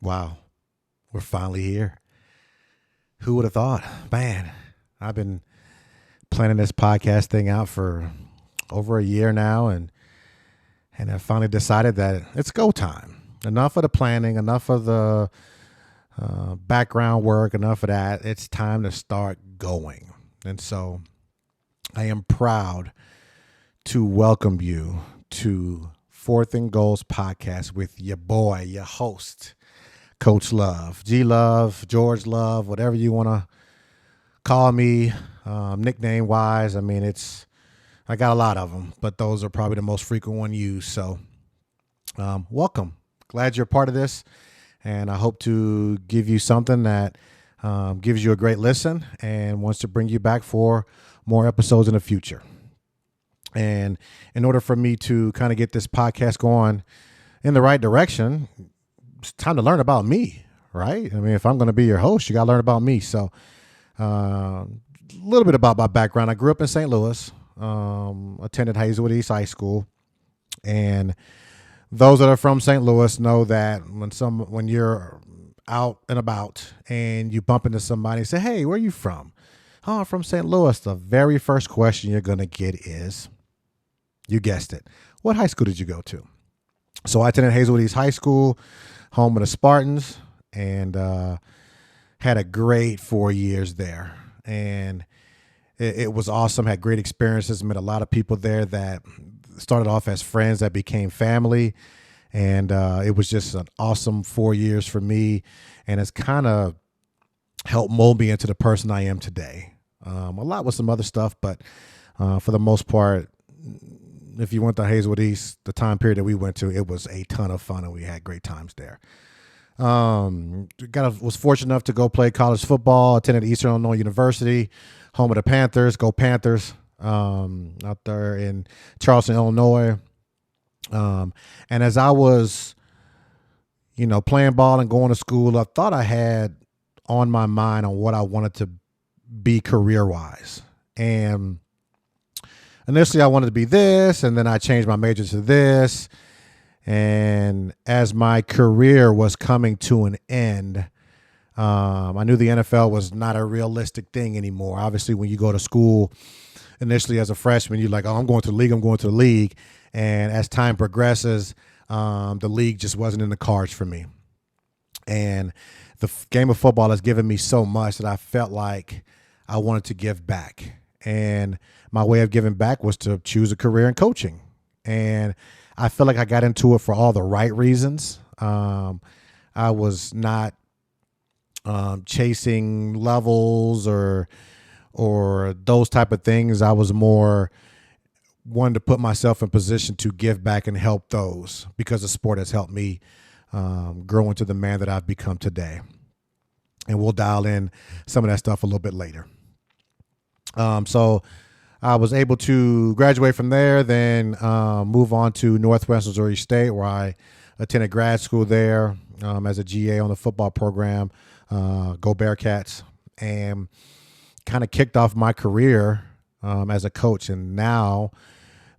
Wow, we're finally here. Who would have thought? Man, I've been planning this podcast thing out for over a year now, and I finally decided that it's go time. Enough of the planning, enough of the background work, enough of that. It's time to start going. And so I am proud to welcome you to Fourth and Goals podcast with your boy, your host, Coach Love, G Love, George Love, whatever you want to call me, nickname wise. I mean, I got a lot of them, but those are probably the most frequent one used. So welcome. Glad you're part of this. And I hope to give you something that gives you a great listen and wants to bring you back for more episodes in the future. And in order for me to kind of get this podcast going in the right direction, it's time to learn about me, right? I mean, if I'm going to be your host, you got to learn about me. So a little bit about my background. I grew up in St. Louis, attended Hazelwood East High School. And those that are from St. Louis know that when you're out and about and you bump into somebody and say, hey, where are you from? Oh, I'm from St. Louis. The very first question you're going to get is, you guessed it, what high school did you go to? So I attended Hazelwood East High School, home of the Spartans, and had a great 4 years there. And it was awesome, had great experiences, met a lot of people there that started off as friends that became family. And it was just an awesome 4 years for me. And it's kind of helped mold me into the person I am today. A lot with some other stuff, but for the most part, if you went to Hazelwood East, the time period that we went to, it was a ton of fun and we had great times there. Was fortunate enough to go play college football, attended Eastern Illinois University, home of the Panthers, go Panthers, out there in Charleston, Illinois. And as I was, playing ball and going to school, I thought I had on my mind on what I wanted to be career-wise. And initially I wanted to be this, and then I changed my major to this. And as my career was coming to an end, I knew the NFL was not a realistic thing anymore. Obviously, when you go to school initially as a freshman, you're like, oh, I'm going to the league. And as time progresses, the league just wasn't in the cards for me. And the game of football has given me so much that I felt like I wanted to give back. And my way of giving back was to choose a career in coaching. And I feel like I got into it for all the right reasons. I was not chasing levels or those type of things. I was more wanting to put myself in position to give back and help those, because the sport has helped me grow into the man that I've become today. And we'll dial in some of that stuff a little bit later. So I was able to graduate from there, then move on to Northwest Missouri State, where I attended grad school there as a GA on the football program, Go Bearcats, and kind of kicked off my career as a coach. And now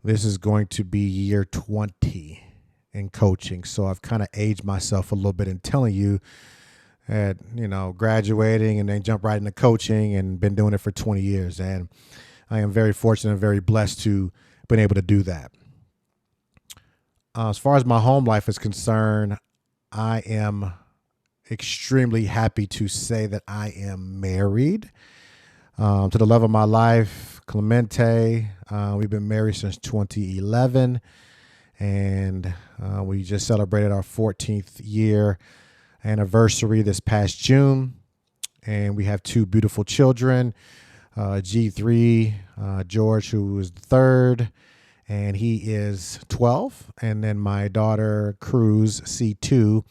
this is going to be year 20 in coaching. So I've kind of aged myself a little bit in telling you that, graduating and then jump right into coaching, and been doing it for 20 years. And I am very fortunate and very blessed to been able to do that. As far as my home life is concerned, I am extremely happy to say that I am married to the love of my life, Clemente. We've been married since 2011, and we just celebrated our 14th year anniversary this past June. And we have two beautiful children. G3, George, who is the third, and he is 12. And then my daughter, Cruz, C2,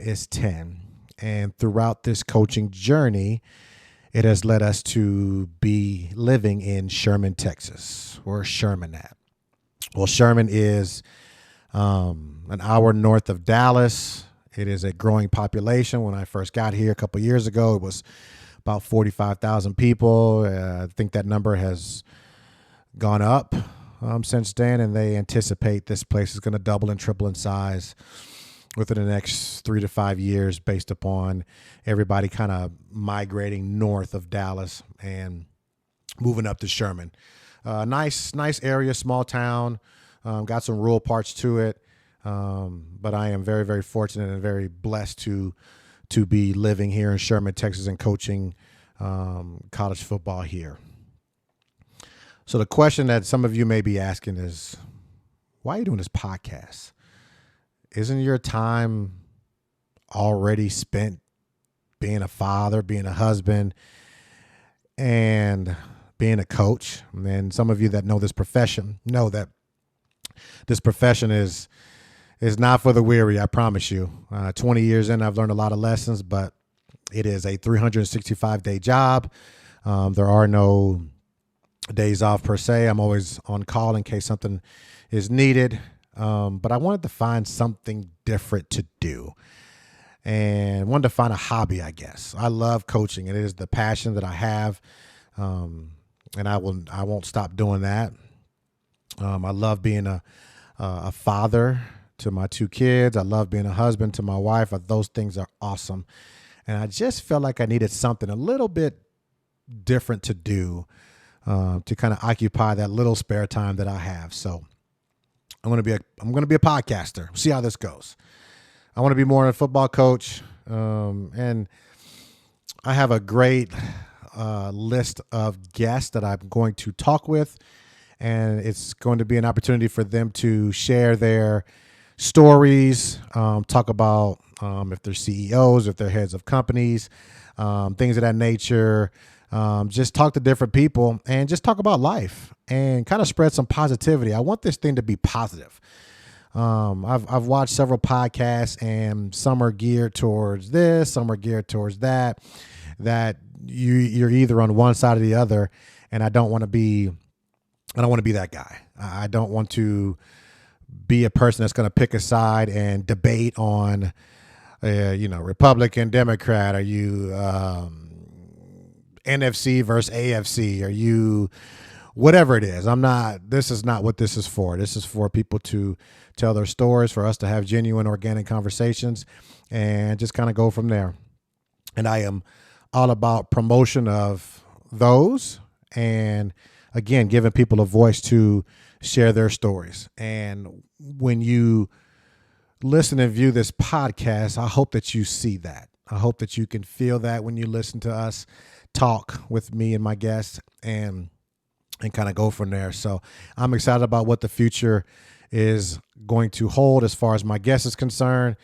is 10. And throughout this coaching journey, it has led us to be living in Sherman, Texas. Where's Sherman at? Well, Sherman is an hour north of Dallas. It is a growing population. When I first got here a couple of years ago, it was about 45,000 people. I think that number has gone up since then, and they anticipate this place is going to double and triple in size within the next 3 to 5 years based upon everybody kind of migrating north of Dallas and moving up to Sherman. Nice area, small town, got some rural parts to it. But I am very, very fortunate and very blessed to be living here in Sherman, Texas, and coaching college football here. So the question that some of you may be asking is, why are you doing this podcast? Isn't your time already spent being a father, being a husband, and being a coach? And some of you that know this profession know that this profession is not for the weary, I promise you. 20 years in, I've learned a lot of lessons, but it is a 365-day job. There are no days off per se. I'm always on call in case something is needed. But I wanted to find something different to do and wanted to find a hobby, I guess. I love coaching, and it is the passion that I have. And I won't stop doing that. I love being a father to my 2 kids. I love being a husband to my wife. Those things are awesome. And I just felt like I needed something a little bit different to do to kind of occupy that little spare time that I have. So I'm going to be a podcaster. See how this goes. I want to be more a football coach. And I have a great list of guests that I'm going to talk with, and it's going to be an opportunity for them to share their stories, talk about if they're CEOs, if they're heads of companies, things of that nature. Just talk to different people and just talk about life and kind of spread some positivity. I want this thing to be positive. I've watched several podcasts, and some are geared towards this, some are geared towards that you're either on one side or the other. And I don't want to be that guy. I don't want to be a person that's going to pick a side and debate on, Republican, Democrat. Are you NFC versus AFC? Are you whatever it is? This is not what this is for. This is for people to tell their stories, for us to have genuine, organic conversations, and just kind of go from there. And I am all about promotion of those, and again, giving people a voice to share their stories. And when you listen and view this podcast, I hope that you see that. I hope that you can feel that when you listen to us talk with me and my guests, and kind of go from there. So I'm excited about what the future is going to hold as far as my guest is concerned.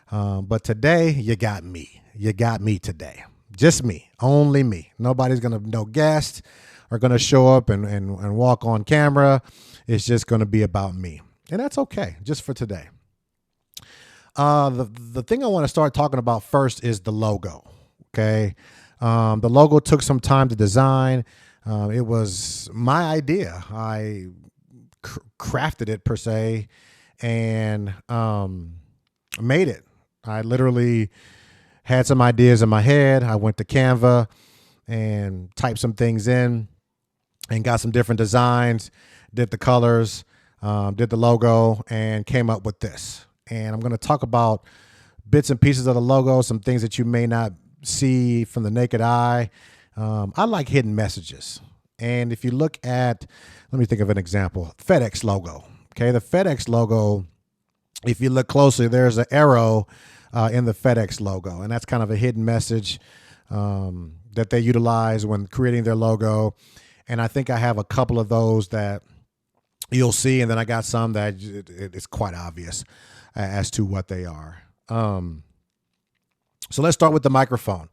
But today, you got me. You got me today. Just me, only me. Nobody's going to, no guests are going to show up and walk on camera. It's just going to be about me. And that's okay, just for today. The thing I want to start talking about first is the logo, okay? The logo took some time to design. It was my idea. I crafted it, per se, and made it. I literally had some ideas in my head. I went to Canva and typed some things in and got some different designs, did the colors, did the logo, and came up with this. And I'm going to talk about bits and pieces of the logo, some things that you may not see from the naked eye. I like hidden messages. And if you look at, let me think of an example, FedEx logo. Okay, the FedEx logo, if you look closely, there's an arrow in the FedEx logo, and that's kind of a hidden message that they utilize when creating their logo. And I think I have a couple of those that you'll see, and then I got some that it's quite obvious as to what they are. So let's start with the microphone.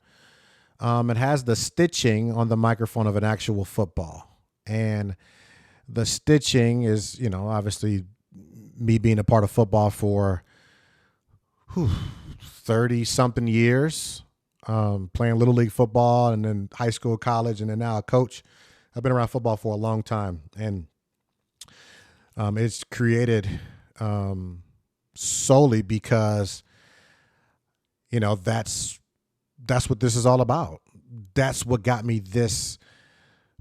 It has the stitching on the microphone of an actual football, and the stitching is, obviously me being a part of football for 30-something years, playing Little League football and then high school, college, and then now a coach. I've been around football for a long time, and it's created solely because, that's what this is all about. That's what got me this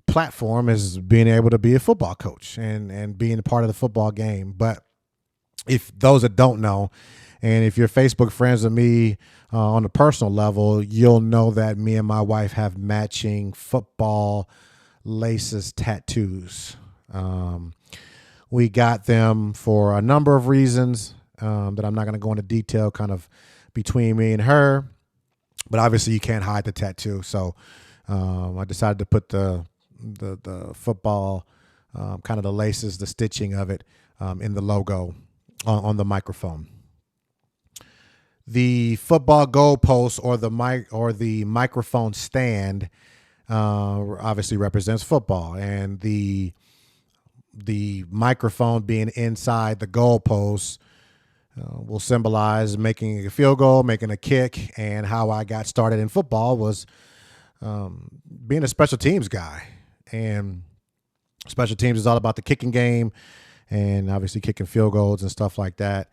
platform, is being able to be a football coach and being a part of the football game. But if those that don't know, And if you're Facebook friends with me on a personal level, you'll know that me and my wife have matching football laces tattoos. We got them for a number of reasons that I'm not going to go into detail kind of between me and her. But obviously you can't hide the tattoo. So I decided to put the football, kind of the laces, the stitching of it in the logo on the microphone. The football goalpost or the microphone stand obviously represents football, and the microphone being inside the goalpost will symbolize making a field goal, making a kick, and how I got started in football was being a special teams guy. And special teams is all about the kicking game, and obviously kicking field goals and stuff like that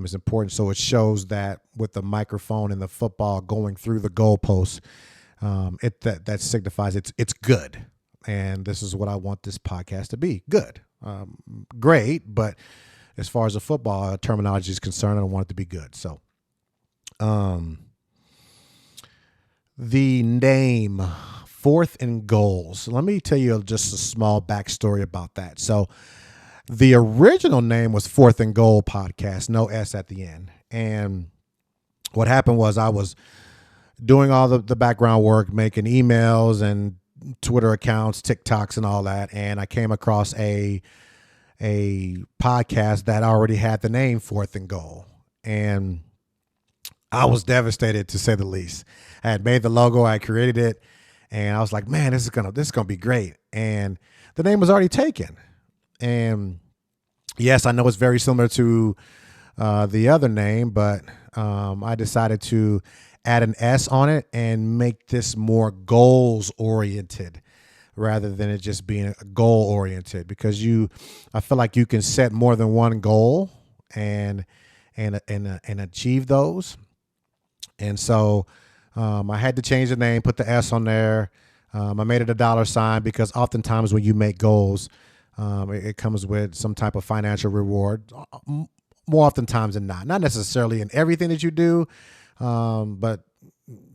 is important. So it shows that with the microphone and the football going through the goalpost, that signifies it's good. And this is what I want this podcast to be: good, great, but as far as the football terminology is concerned, I don't want it to be good. So, the name Fourth and Goals. Let me tell you just a small backstory about that. So, the original name was Fourth and Goal Podcast, no S at the end. And what happened was I was doing all the background work, making emails and Twitter accounts, TikToks, and all that. And I came across a podcast that already had the name Fourth and Goal. And I was devastated, to say the least. I had made the logo, I created it, and I was like, man, this is gonna be great. And the name was already taken. And yes, I know it's very similar to the other name, but I decided to add an S on it and make this more goals oriented rather than it just being goal oriented, because I feel like you can set more than one goal and achieve those. And so I had to change the name, put the S on there. I made it a $sign because oftentimes when you make goals, it comes with some type of financial reward, more oftentimes than not necessarily in everything that you do. But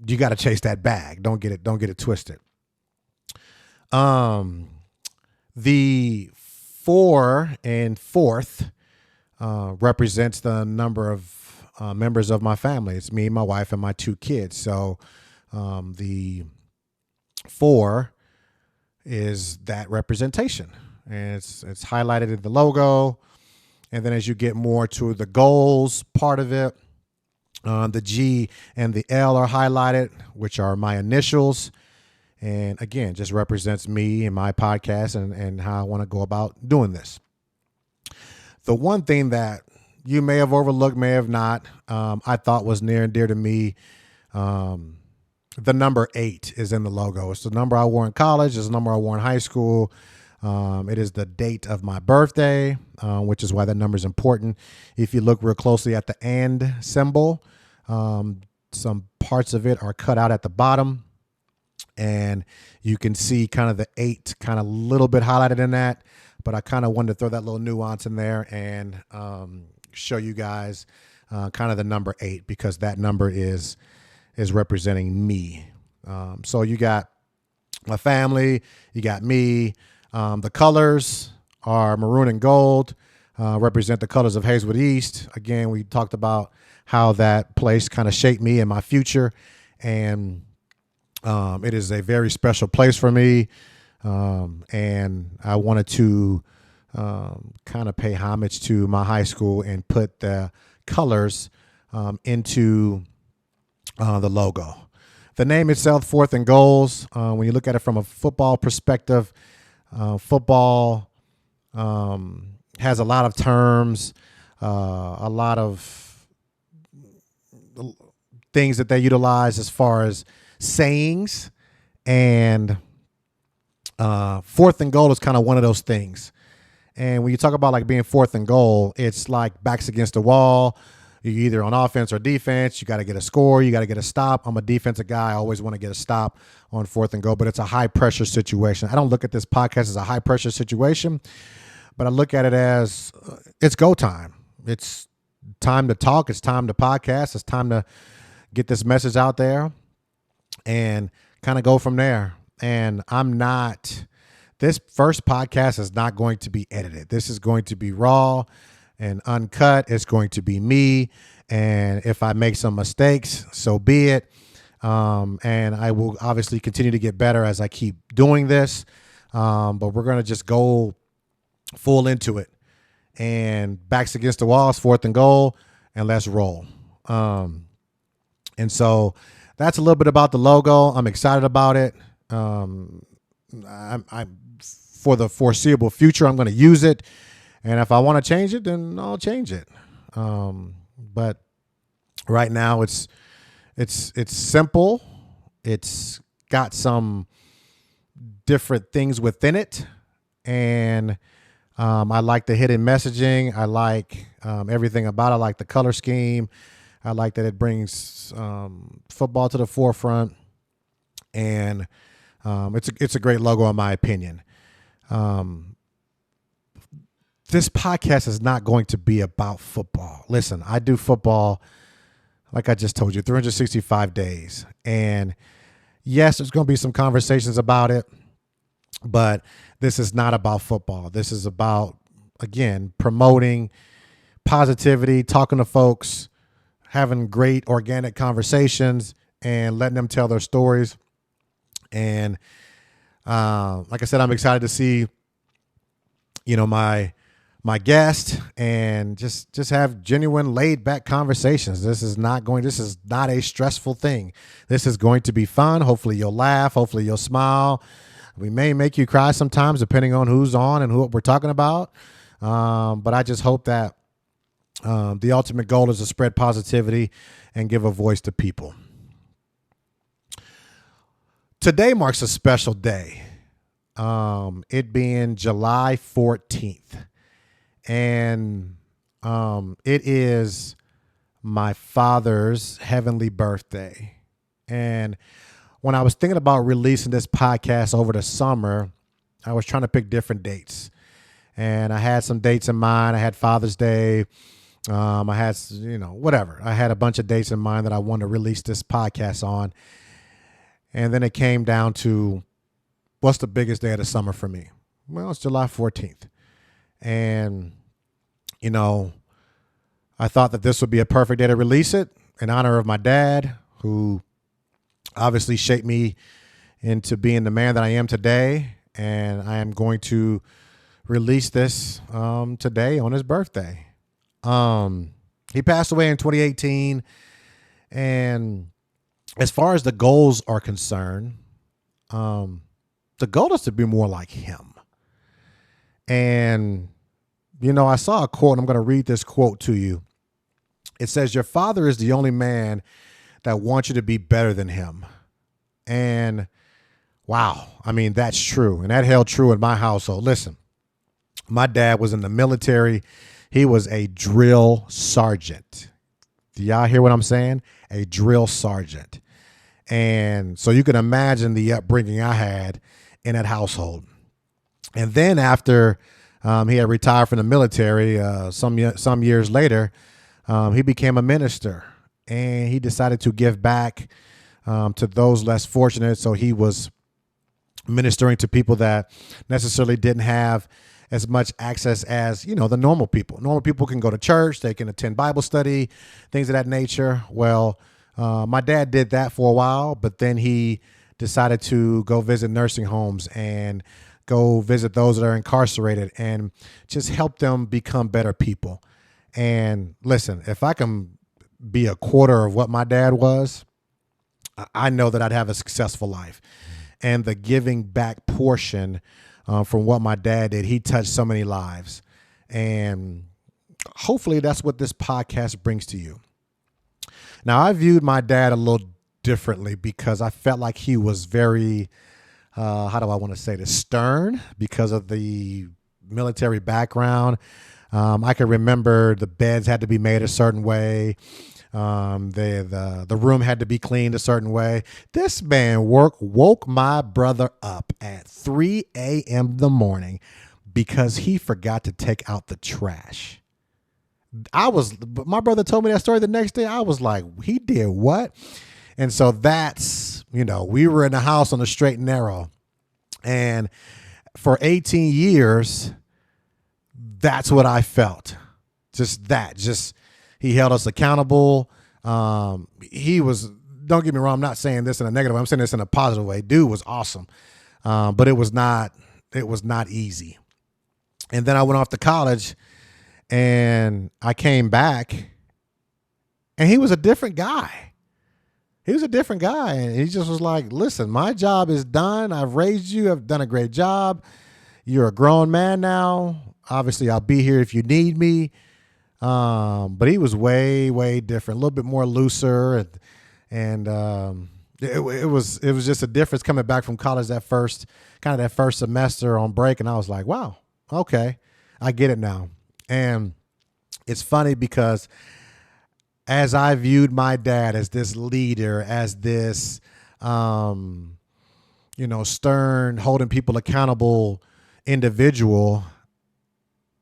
you got to chase that bag. Don't get it twisted. The 4 and 4th represents the number of members of my family. It's me, my wife, and my 2 kids. So the 4 is that representation, and it's highlighted in the logo. And then as you get more to the goals part of it, the G and the L are highlighted, which are my initials. And again, just represents me and my podcast and how I want to go about doing this. The one thing that you may have overlooked, may have not, I thought was near and dear to me, the number 8 is in the logo. It's the number I wore in college. It's the number I wore in high school. It is the date of my birthday, which is why that number is important. If you look real closely at the and symbol, some parts of it are cut out at the bottom, and you can see kind of the 8 kind of a little bit highlighted in that. But I kind of wanted to throw that little nuance in there and show you guys kind of the number 8, because that number is representing me. So you got my family, you got me. The colors are maroon and gold, represent the colors of Hazelwood East. Again, we talked about how that place kind of shaped me and my future, and it is a very special place for me. And I wanted to kind of pay homage to my high school and put the colors into the logo. The name itself, Fourth and Goals, when you look at it from a football perspective, football has a lot of terms, a lot of things that they utilize as far as sayings, and fourth and goal is kind of one of those things. And when you talk about like being fourth and goal, it's like backs against the wall. You're either on offense or defense. You got to get a score. You got to get a stop. I'm a defensive guy. I always want to get a stop on fourth and goal, but it's a high pressure situation. I don't look at this podcast as a high pressure situation, but I look at it as it's go time. It's time to talk. It's time to podcast. It's time to get this message out there and kind of go from there. And this first podcast is not going to be edited. This is going to be raw and uncut. It's going to be me. And if I make some mistakes, so be it. And I will obviously continue to get better as I keep doing this. But we're going to just go full into it. And backs against the walls, 4th and goal, and let's roll. And so that's a little bit about the logo. I'm excited about it. I'm for the foreseeable future, I'm going to use it. And if I want to change it, then I'll change it. But right now it's simple. It's got some different things within it. And I like the hidden messaging. I like everything about it. I like the color scheme. I like that it brings football to the forefront. And it's a great logo in my opinion. This podcast is not going to be about football. Listen, I do football, like I just told you, 365 days. And yes, there's going to be some conversations about it, but this is not about football. This is about, again, promoting positivity, talking to folks, having great organic conversations, and letting them tell their stories. And like I said, I'm excited to see, my guest and just have genuine laid back conversations. This is not a stressful thing. This is going to be fun. Hopefully you'll laugh. Hopefully you'll smile. We may make you cry sometimes depending on who's on and what we're talking about. But I just hope that the ultimate goal is to spread positivity and give a voice to people. Today marks a special day. It being July 14th. And it is my father's heavenly birthday. And when I was thinking about releasing this podcast over the summer, I was trying to pick different dates. And I had some dates in mind. I had Father's Day. I had, whatever. I had a bunch of dates in mind that I wanted to release this podcast on. And then it came down to, what's the biggest day of the summer for me? Well, it's July 14th. And, I thought that this would be a perfect day to release it in honor of my dad, who obviously shaped me into being the man that I am today. And I am going to release this today on his birthday. He passed away in 2018. And as far as the goals are concerned, the goal is to be more like him. And, I saw a quote, and I'm going to read this quote to you. It says, "Your father is the only man that wants you to be better than him." And wow, that's true. And that held true in my household. Listen, my dad was in the military. He was a drill sergeant. Do y'all hear what I'm saying? A drill sergeant. And so you can imagine the upbringing I had in that household. And then after he had retired from the military, some years later, he became a minister, and he decided to give back to those less fortunate. So he was ministering to people that necessarily didn't have as much access as, the normal people. Normal people can go to church, they can attend Bible study, things of that nature. Well, my dad did that for a while, but then he decided to go visit nursing homes and go visit those that are incarcerated and just help them become better people. And listen, if I can be a quarter of what my dad was, I know that I'd have a successful life. And the giving back portion from what my dad did, he touched so many lives. And hopefully that's what this podcast brings to you. Now, I viewed my dad a little differently because I felt like he was very, how do I want to say this, stern because of the military background. I can remember the beds had to be made a certain way. The room had to be cleaned a certain way. This man woke my brother up at 3 a.m. in the morning because he forgot to take out the trash. But my brother told me that story the next day. I was like, he did what? And so that's, we were in the house on the straight and narrow. And for 18 years, that's what I felt. Just he held us accountable. He was, don't get me wrong, I'm not saying this in a negative way. I'm saying this in a positive way. Dude was awesome. But it was not easy. And then I went off to college and I came back and he was a different guy. And he just was like, listen, my job is done. I've raised you. I've done a great job. You're a grown man now. Obviously, I'll be here if you need me. But he was way, way different, a little bit more looser. And it was just a difference coming back from college that first semester on break. And I was like, wow, okay, I get it now. And it's funny because as I viewed my dad as this leader, as this, stern, holding people accountable individual,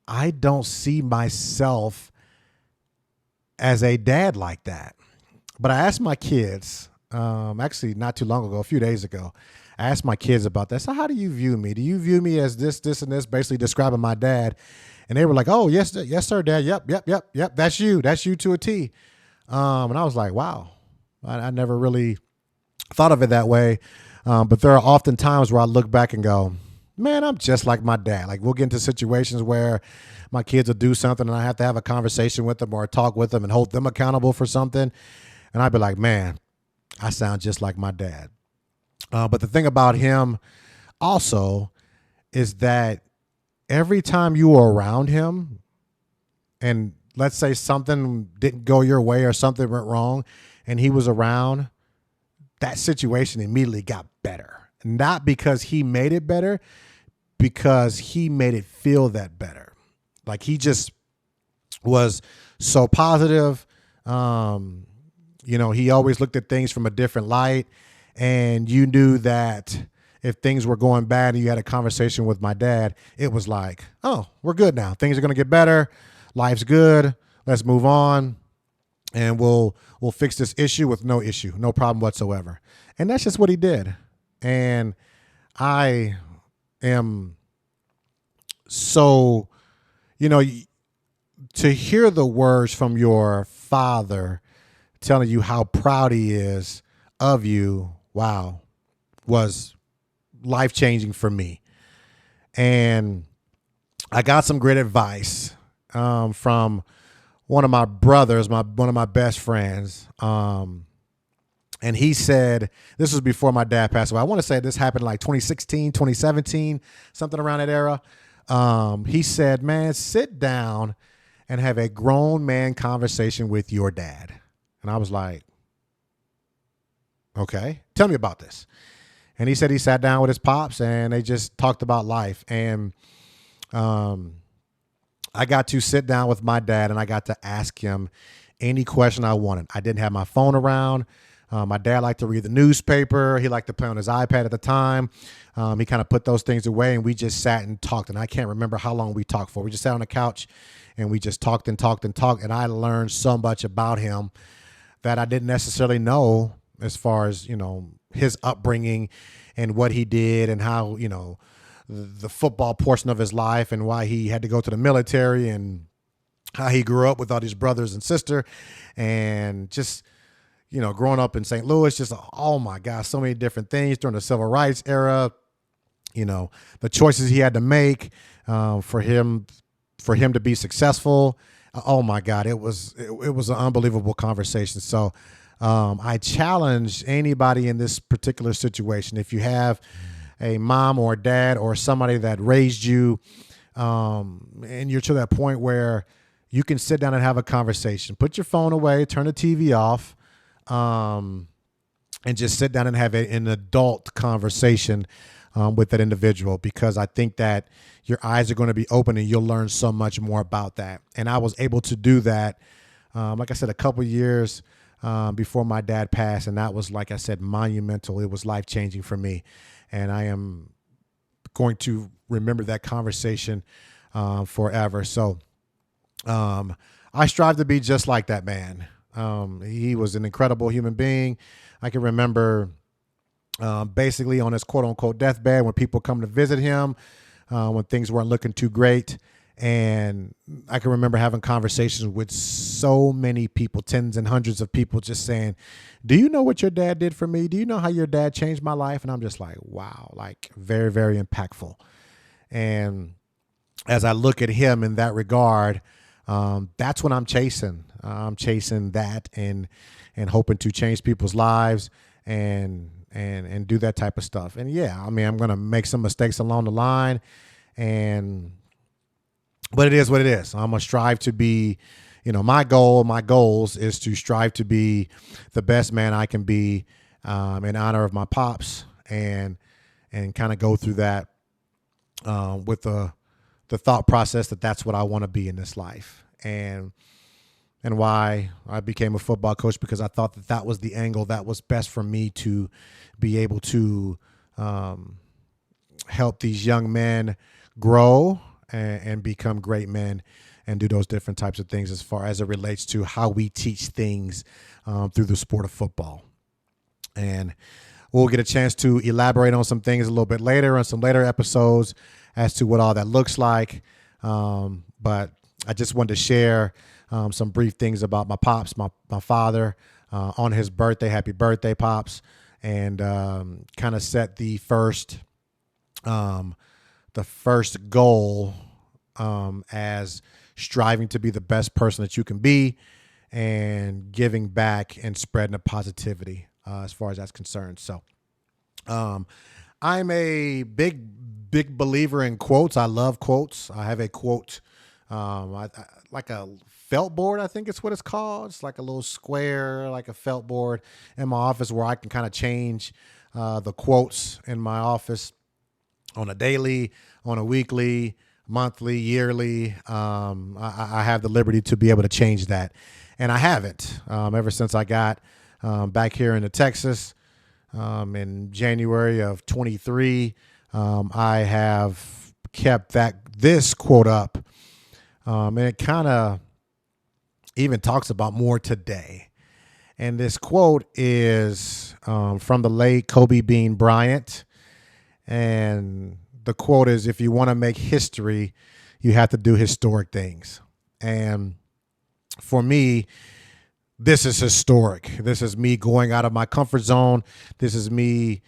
I don't see myself as a dad like that. But I asked my kids, actually not too long ago, a few days ago, I asked my kids about that. So how do you view me? Do you view me as this, and this, basically describing my dad? And they were like, oh, yes, sir, Dad. Yep. That's you to a T. And I was like, wow, I never really thought of it that way. But there are often times where I look back and go, man, I'm just like my dad. Like we'll get into situations where my kids will do something and I have to have a conversation with them or talk with them and hold them accountable for something. And I'd be like, man, I sound just like my dad. But the thing about him also is that every time you were around him and let's say something didn't go your way or something went wrong and he was around, that situation immediately got better. Not because he made it better, because he made it feel that better. Like he just was so positive. He always looked at things from a different light. And you knew that if things were going bad and you had a conversation with my dad, it was like, oh, we're good now. Things are going to get better. Life's good. Let's move on. And we'll fix this issue with no issue, no problem whatsoever. And that's just what he did. And I am so, to hear the words from your father telling you how proud he is of you, wow, was life-changing for me. And I got some great advice from one of my brothers, one of my best friends. And he said, this was before my dad passed away. I want to say this happened like 2016, 2017, something around that era. He said, man, sit down and have a grown man conversation with your dad. And I was like, okay, tell me about this. And he said he sat down with his pops and they just talked about life. And I got to sit down with my dad and I got to ask him any question I wanted. I didn't have my phone around. My dad liked to read the newspaper. He liked to play on his iPad at the time. He kind of put those things away and we just sat and talked. And I can't remember how long we talked for. We just sat on the couch and we just talked and talked and talked. And I learned so much about him that I didn't necessarily know as far as, his upbringing and what he did and how, the football portion of his life and why he had to go to the military and how he grew up with all these brothers and sister and just, growing up in St. Louis, just, oh my gosh, so many different things during the civil rights era, the choices he had to make for him to be successful. Oh my God, it was an unbelievable conversation. So I challenge anybody in this particular situation, if you have a mom or a dad or somebody that raised you and you're to that point where you can sit down and have a conversation, put your phone away, turn the TV off, and just sit down and have an adult conversation with that individual, because I think that your eyes are going to be open and you'll learn so much more about that. And I was able to do that, like I said, a couple years before my dad passed. And that was, like I said, monumental. It was life-changing for me. And I am going to remember that conversation forever. So I strive to be just like that man. He was an incredible human being. I can remember basically on his quote unquote deathbed when people come to visit him, when things weren't looking too great. And I can remember having conversations with so many people, tens and hundreds of people, just saying, do you know what your dad did for me? Do you know how your dad changed my life? And I'm just like, wow, like very, very impactful. And as I look at him in that regard, that's what I'm chasing. I'm chasing that and hoping to change people's lives and do that type of stuff. And yeah, I mean, I'm going to make some mistakes along the line, but it is what it is. I'm going to strive to be, my goals is to strive to be the best man I can be, in honor of my pops and kind of go through that, with the thought process that that's what I want to be in this life. And why I became a football coach, because I thought that was the angle that was best for me to be able to help these young men grow and become great men and do those different types of things as far as it relates to how we teach things through the sport of football. And we'll get a chance to elaborate on some things a little bit later on some later episodes as to what all that looks like. But I just wanted to share some brief things about my pops, my father, on his birthday. Happy birthday, Pops. And kind of set the first goal as striving to be the best person that you can be and giving back and spreading the positivity as far as that's concerned. So I'm a big believer in quotes. I love quotes. I have a quote, like a felt board, I think it's what it's called. It's like a little square, like a felt board in my office where I can kind of change the quotes in my office on a daily, on a weekly, monthly, yearly. I have the liberty to be able to change that. And I haven't ever since I got back here into Texas in January of 23. I have kept this quote up. And it kind of even talks about more today. And this quote is from the late Kobe Bean Bryant. And the quote is, if you want to make history, you have to do historic things. And for me, this is historic. This is me going out of my comfort zone. This is me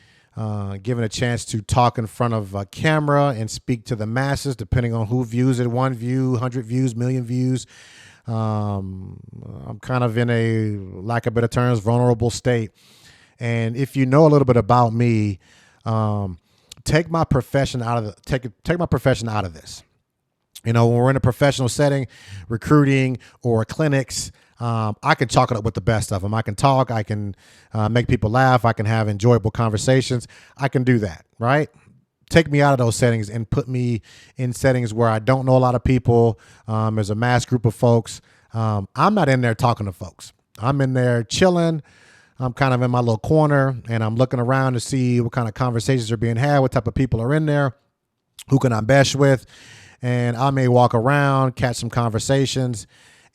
given a chance to talk in front of a camera and speak to the masses, depending on who views it. 1 view, 100 views, million views. I'm kind of in a, lack of better terms, vulnerable state. And if you know a little bit about me, take my profession out of take my profession out of this. When we're in a professional setting, recruiting or clinics, I can chalk it up with the best of them. I can talk. I can make people laugh. I can have enjoyable conversations. I can do that, right? Take me out of those settings and put me in settings where I don't know a lot of people. There's a mass group of folks. I'm not in there talking to folks. I'm in there chilling. I'm kind of in my little corner, and I'm looking around to see what kind of conversations are being had, what type of people are in there, who can I mesh with. And I may walk around, catch some conversations,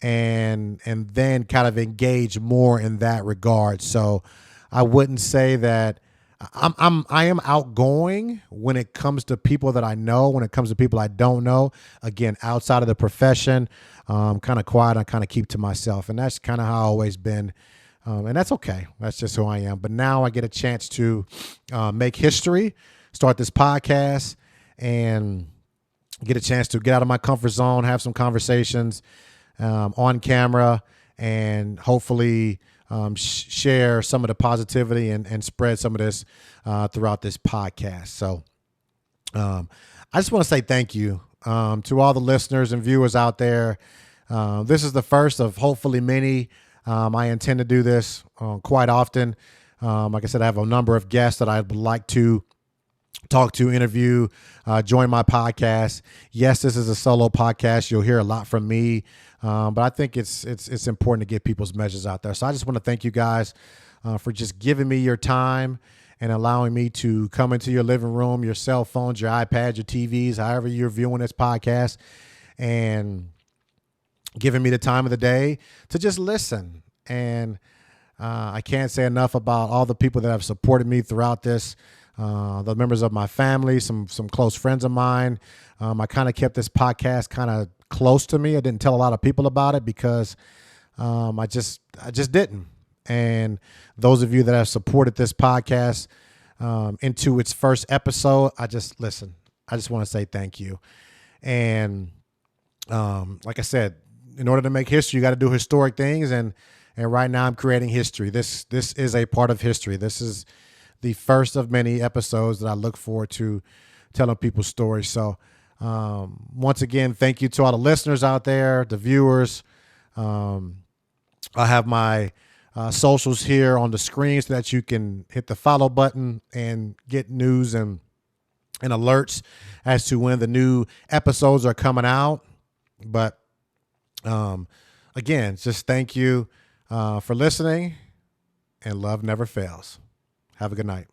and then kind of engage more in that regard. So I wouldn't say that I am outgoing when it comes to people that I know. When it comes to people I don't know, again, outside of the profession, kind of quiet. I kind of keep to myself, and that's kind of how I've always been. And that's okay. That's just who I am. But now I get a chance to make history, start this podcast, and get a chance to get out of my comfort zone, have some conversations on camera, and hopefully share some of the positivity and spread some of this throughout this podcast. So I just want to say thank you to all the listeners and viewers out there. This is the first of hopefully many. I intend to do this quite often. Like I said, I have a number of guests that I would like to talk to, interview, join my podcast. Yes, this is a solo podcast. You'll hear a lot from me, but I think it's important to get people's messages out there. So I just want to thank you guys for just giving me your time and allowing me to come into your living room, your cell phones, your iPads, your TVs, however you're viewing this podcast, and giving me the time of the day to just listen. And I can't say enough about all the people that have supported me throughout this. The members of my family, some close friends of mine. I kind of kept this podcast kind of close to me. I didn't tell a lot of people about it because I just didn't. And those of you that have supported this podcast into its first episode, I just want to say thank you. And like I said, in order to make history, you got to do historic things. And right now I'm creating history. This is a part of history. This is the first of many episodes that I look forward to telling people's stories. So once again, thank you to all the listeners out there, the viewers. I have my socials here on the screen so that you can hit the follow button and get news and alerts as to when the new episodes are coming out. But again, just thank you for listening, and love never fails. Have a good night.